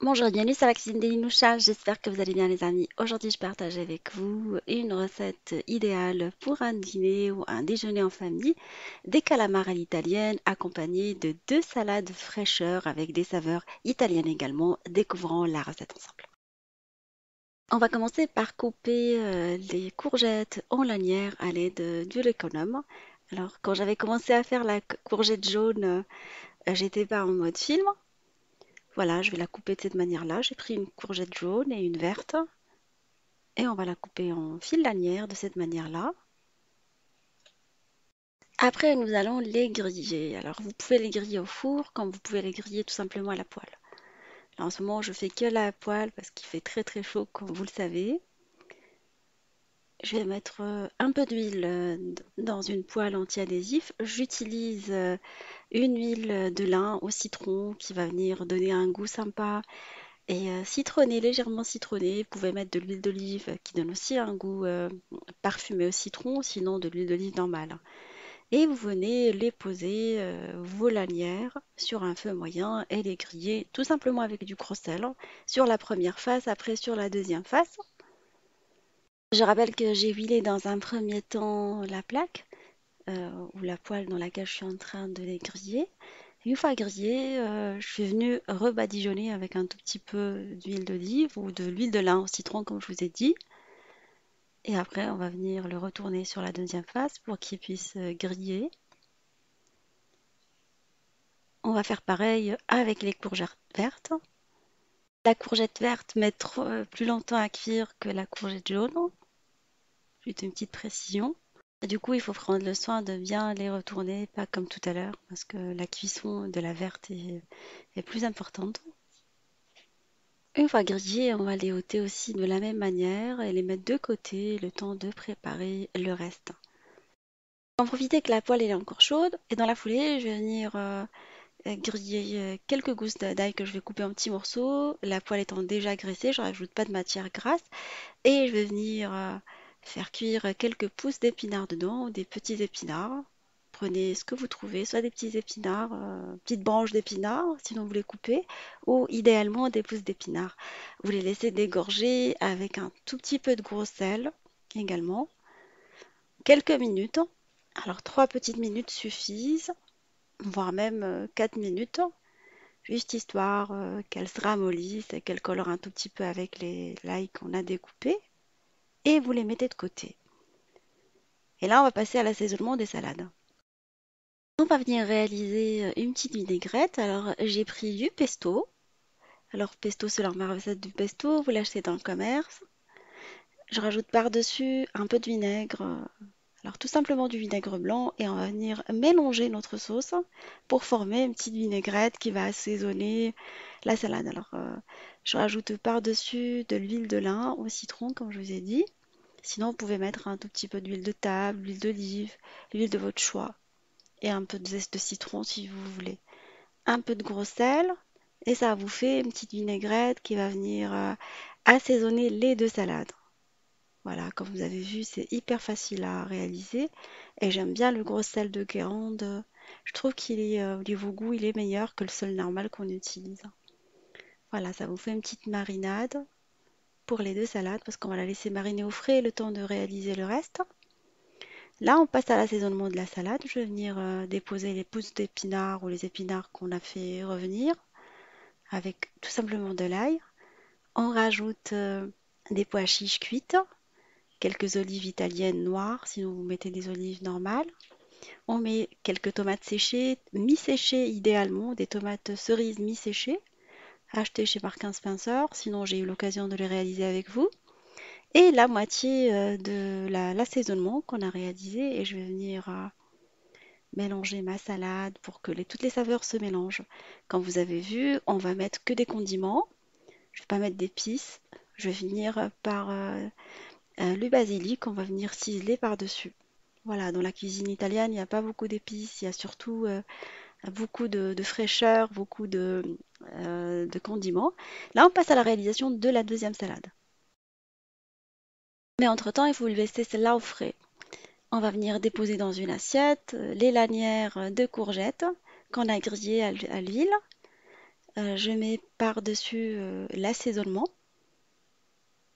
Bonjour, bienvenue sur la cuisine d'Elinoucha, j'espère que vous allez bien les amis. Aujourd'hui je partage avec vous une recette idéale pour un dîner ou un déjeuner en famille, des calamars à l'italienne accompagnés de 2 salades fraîcheur avec des saveurs italiennes également, découvrant la recette ensemble. On va commencer par couper les courgettes en lanières à l'aide d'huile économe. Alors quand j'avais commencé à faire la courgette jaune, j'étais pas en mode film. Voilà, je vais la couper de cette manière-là. J'ai pris une courgette jaune et une verte et on va la couper en fil lanière de cette manière-là. Après, nous allons les griller. Alors, vous pouvez les griller au four comme vous pouvez les griller tout simplement à la poêle. Là, en ce moment, je fais que la poêle parce qu'il fait très très chaud comme vous le savez. Je vais mettre un peu d'huile dans une poêle anti-adhésif. J'utilise une huile de lin au citron qui va venir donner un goût sympa et citronné, légèrement citronné. Vous pouvez mettre de l'huile d'olive qui donne aussi un goût parfumé au citron, sinon de l'huile d'olive normale. Et vous venez les poser, vos lanières, sur un feu moyen et les griller tout simplement avec du gros sel sur la première face, après sur la deuxième face. Je rappelle que j'ai huilé dans un premier temps la plaque ou la poêle dans laquelle je suis en train de les griller. Une fois grillé, je suis venue rebadigeonner avec un tout petit peu d'huile d'olive ou de l'huile de lin au citron, comme je vous ai dit. Et après, on va venir le retourner sur la deuxième face pour qu'il puisse griller. On va faire pareil avec les courgettes vertes. La courgette verte met plus longtemps à cuire que la courgette jaune. Juste une petite précision. Et du coup, il faut prendre le soin de bien les retourner, pas comme tout à l'heure, parce que la cuisson de la verte est plus importante. Une fois grillés, on va les ôter aussi de la même manière et les mettre de côté le temps de préparer le reste. En profiter que la poêle est encore chaude et dans la foulée, je vais venir griller quelques gousses d'ail que je vais couper en petits morceaux. La poêle étant déjà graissée, je ne rajoute pas de matière grasse et je vais venir faire cuire quelques pousses d'épinards dedans ou des petits épinards. Prenez ce que vous trouvez, soit des petits épinards, petites branches d'épinards, sinon vous les coupez, ou idéalement des pousses d'épinards. Vous les laissez dégorger avec un tout petit peu de gros sel également. Quelques minutes. Alors 3 petites minutes suffisent, voire même 4 minutes, juste histoire qu'elles se ramollissent et qu'elles colorent un tout petit peu avec l'ail qu'on a découpé. Et vous les mettez de côté. Et là, on va passer à l'assaisonnement des salades. On va venir réaliser une petite vinaigrette. Alors, j'ai pris du pesto. Alors, pesto, c'est leur recette du pesto. Vous l'achetez dans le commerce. Je rajoute par-dessus un peu de vinaigre. Alors, tout simplement du vinaigre blanc. Et on va venir mélanger notre sauce pour former une petite vinaigrette qui va assaisonner la salade. Alors, je rajoute par-dessus de l'huile de lin au citron, comme je vous ai dit. Sinon, vous pouvez mettre un tout petit peu d'huile de table, l'huile d'olive, l'huile de votre choix et un peu de zeste de citron si vous voulez. Un peu de gros sel et ça vous fait une petite vinaigrette qui va venir assaisonner les 2 salades. Voilà, comme vous avez vu, c'est hyper facile à réaliser et j'aime bien le gros sel de Guérande. Je trouve qu'il est, au niveau goût, il est meilleur que le sel normal qu'on utilise. Voilà, ça vous fait une petite marinade pour les 2 salades parce qu'on va la laisser mariner au frais le temps de réaliser le reste. Là, on passe à l'assaisonnement de la salade. Je vais venir déposer les pousses d'épinards ou les épinards qu'on a fait revenir avec tout simplement de l'ail. On rajoute des pois chiches cuites, quelques olives italiennes noires, sinon vous mettez des olives normales. On met quelques tomates séchées, mi-séchées idéalement, des tomates cerises mi-séchées, achetées chez Marks Spencer, sinon j'ai eu l'occasion de les réaliser avec vous. Et la moitié de l'assaisonnement qu'on a réalisé et je vais venir mélanger ma salade pour que toutes les saveurs se mélangent. Comme vous avez vu, on va mettre que des condiments. Je ne vais pas mettre d'épices. Je vais finir par le basilic, on va venir ciseler par-dessus. Voilà, dans la cuisine italienne, il n'y a pas beaucoup d'épices, il y a surtout beaucoup de fraîcheur, beaucoup de condiments. Là, on passe à la réalisation de la deuxième salade. Mais entre-temps, il faut laisser celle-là au frais. On va venir déposer dans une assiette les lanières de courgettes qu'on a grillées à l'huile. Je mets par-dessus l'assaisonnement,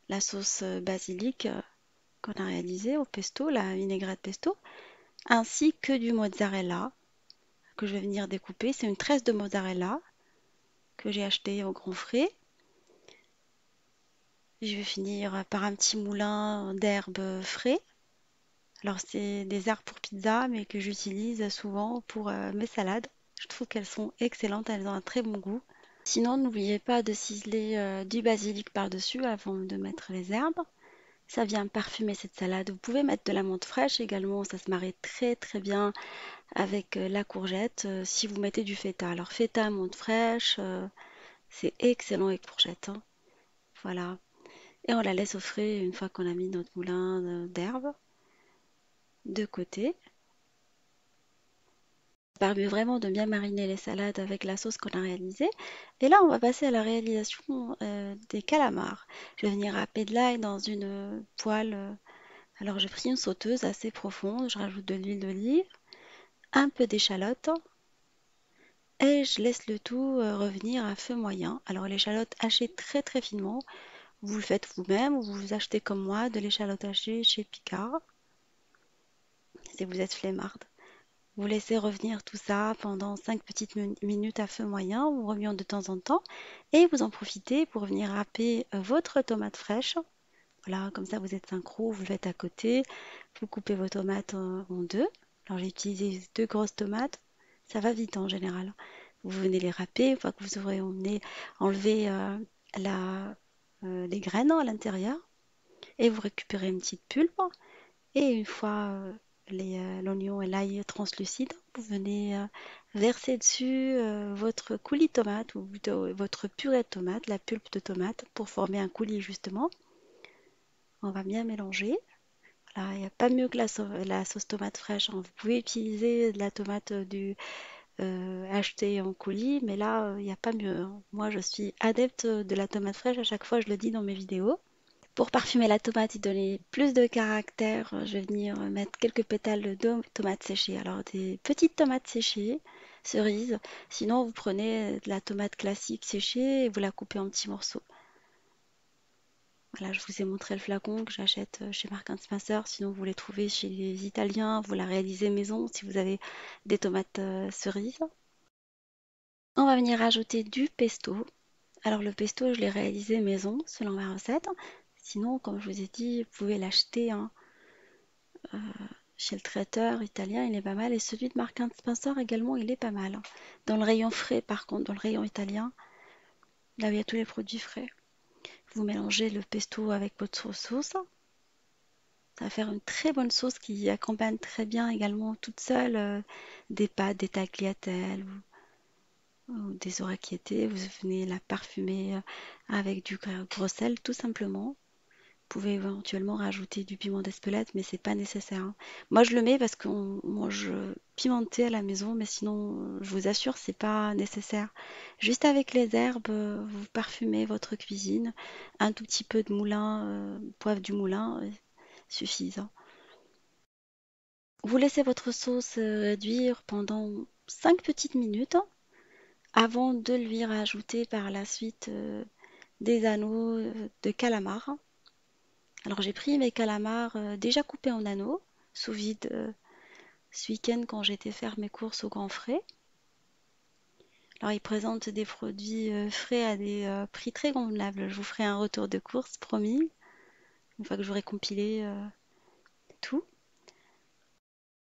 la sauce basilic qu'on a réalisée au pesto, la vinaigrette pesto, ainsi que du mozzarella que je vais venir découper. C'est une tresse de mozzarella que j'ai acheté au Grand Frais. Je vais finir par un petit moulin d'herbes frais. Alors c'est des herbes pour pizza, mais que j'utilise souvent pour mes salades. Je trouve qu'elles sont excellentes, elles ont un très bon goût. Sinon, n'oubliez pas de ciseler du basilic par-dessus avant de mettre les herbes. Ça vient parfumer cette salade. Vous pouvez mettre de la menthe fraîche également, ça se marie très très bien avec la courgette si vous mettez du feta. Alors feta, menthe fraîche, c'est excellent avec courgette, hein. Voilà. Et on la laisse au frais une fois qu'on a mis notre moulin d'herbes de côté. Ça permet vraiment de bien mariner les salades avec la sauce qu'on a réalisée. Et là, on va passer à la réalisation des calamars. Je vais venir râper de l'ail dans une poêle. Alors, j'ai pris une sauteuse assez profonde. Je rajoute de l'huile d'olive, un peu d'échalote et je laisse le tout revenir à feu moyen. Alors, l'échalote hachée très très finement. Vous le faites vous-même ou vous achetez comme moi de l'échalote hachée chez Picard si vous êtes flemmarde. Vous laissez revenir tout ça pendant 5 petites minutes à feu moyen ou remuant de temps en temps et vous en profitez pour venir râper votre tomate fraîche. Voilà, comme ça vous êtes synchro, vous le faites à côté, vous coupez vos tomates en deux. Alors j'ai utilisé deux grosses tomates, ça va vite en général. Vous venez les râper, une fois que vous aurez enlevé les graines à l'intérieur et vous récupérez une petite pulpe. Et une fois l'oignon et l'ail translucide, vous venez verser dessus votre coulis tomate ou plutôt votre purée de tomate, la pulpe de tomate pour former un coulis justement. On va bien mélanger. Voilà, il n'y a pas mieux que la sauce tomate fraîche, hein. Vous pouvez utiliser de la tomate achetée en coulis, mais là, il n'y a pas mieux, hein. Moi, je suis adepte de la tomate fraîche, à chaque fois je le dis dans mes vidéos. Pour parfumer la tomate et donner plus de caractère, je vais venir mettre quelques pétales de tomates séchées. Alors des petites tomates séchées, cerises. Sinon, vous prenez de la tomate classique séchée et vous la coupez en petits morceaux. Voilà, je vous ai montré le flacon que j'achète chez Marks & Spencer. Sinon, vous les trouvez chez les Italiens. Vous la réalisez maison si vous avez des tomates cerises. On va venir ajouter du pesto. Alors le pesto, je l'ai réalisé maison selon ma recette. Sinon, comme je vous ai dit, vous pouvez l'acheter, hein, chez le traiteur italien, il est pas mal. Et celui de Marks & Spencer également, il est pas mal, hein. Dans le rayon frais, par contre, dans le rayon italien, là où il y a tous les produits frais, vous mélangez le pesto avec votre sauce. Ça va faire une très bonne sauce qui accompagne très bien également toute seule des pâtes, des tagliatelles ou des orecchiette. Vous venez la parfumer avec du gros sel, tout simplement. Vous pouvez éventuellement rajouter du piment d'Espelette, mais c'est pas nécessaire, hein. Moi, je le mets parce qu'on mange pimenté à la maison, mais sinon, je vous assure, c'est pas nécessaire. Juste avec les herbes, vous parfumez votre cuisine. Un tout petit peu de moulin, poivre du moulin, suffisant. Vous laissez votre sauce réduire pendant 5 petites minutes avant de lui rajouter par la suite des anneaux de calamar. Alors j'ai pris mes calamars déjà coupés en anneaux, sous vide ce week-end quand j'étais faire mes courses au Grand Frais. Alors ils présentent des produits frais à des prix très convenables. Je vous ferai un retour de course, promis, une fois que j'aurai compilé tout.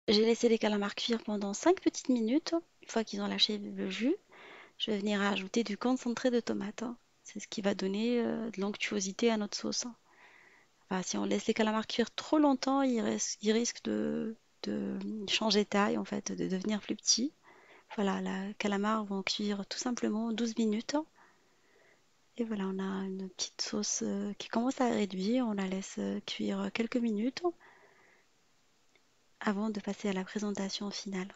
J'ai laissé les calamars cuire pendant 5 petites minutes. Une fois qu'ils ont lâché le jus, je vais venir ajouter du concentré de tomate, hein. C'est ce qui va donner de l'onctuosité à notre sauce, hein. Enfin, si on laisse les calamars cuire trop longtemps, ils risquent de changer de taille, en fait, de devenir plus petits. Voilà, les calamars vont cuire tout simplement 12 minutes. Et voilà, on a une petite sauce qui commence à réduire. On la laisse cuire quelques minutes avant de passer à la présentation finale.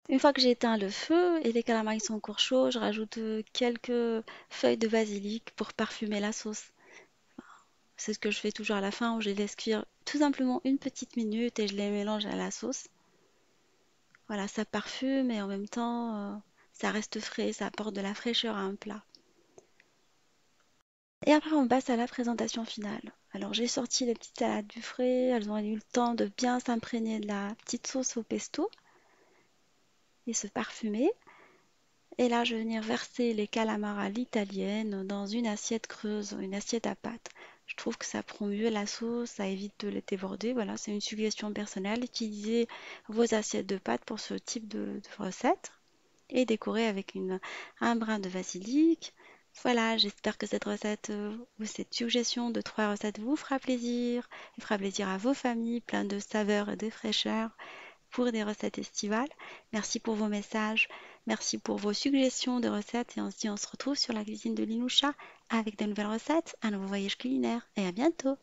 Une fois que j'ai éteint le feu et les calamars ils sont encore chauds, je rajoute quelques feuilles de basilic pour parfumer la sauce. C'est ce que je fais toujours à la fin, où je les laisse cuire tout simplement une petite minute et je les mélange à la sauce. Voilà, ça parfume et en même temps, Ça reste frais, ça apporte de la fraîcheur à un plat. Et après, on passe à la présentation finale. Alors, j'ai sorti les petites salades du frais. Elles ont eu le temps de bien s'imprégner de la petite sauce au pesto et se parfumer. Et là, je vais venir verser les calamars à l'italienne dans une assiette creuse, une assiette à pâte. Je trouve que ça prend mieux la sauce, ça évite de les déborder. Voilà, c'est une suggestion personnelle. Utilisez vos assiettes de pâte pour ce type de recette et décorer avec un brin de basilic. Voilà, j'espère que cette recette ou cette suggestion de 3 recettes vous fera plaisir et fera plaisir à vos familles, plein de saveurs et de fraîcheur pour des recettes estivales. Merci pour vos messages, merci pour vos suggestions de recettes et on se retrouve sur la cuisine de Linoucha avec de nouvelles recettes, un nouveau voyage culinaire et à bientôt.